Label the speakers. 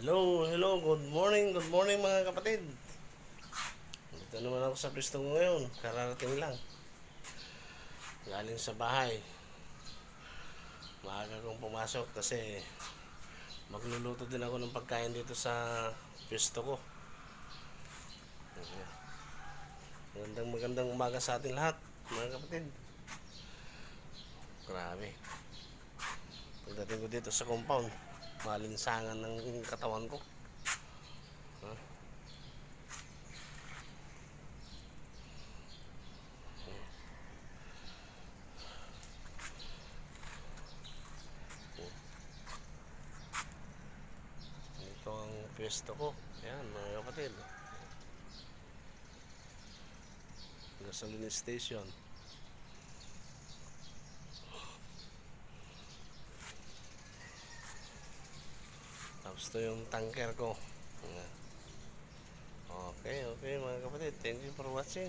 Speaker 1: Good morning mga kapatid. Dito naman ako sa pwesto ko ngayon. Kararating lang. Galing sa bahay. Maaga kong pumasok kasi magluluto din ako ng pagkain dito sa pwesto ko. Magandang umaga sa ating lahat, mga kapatid. Grabe. Pagdating ko dito sa compound, malinsangan ng katawan ko. Ito ang pwesto ko. Ayan, mga kapatid. Gasoline station. Tapos ito yung tanker ko. Okay mga kapatid. Thank you for watching.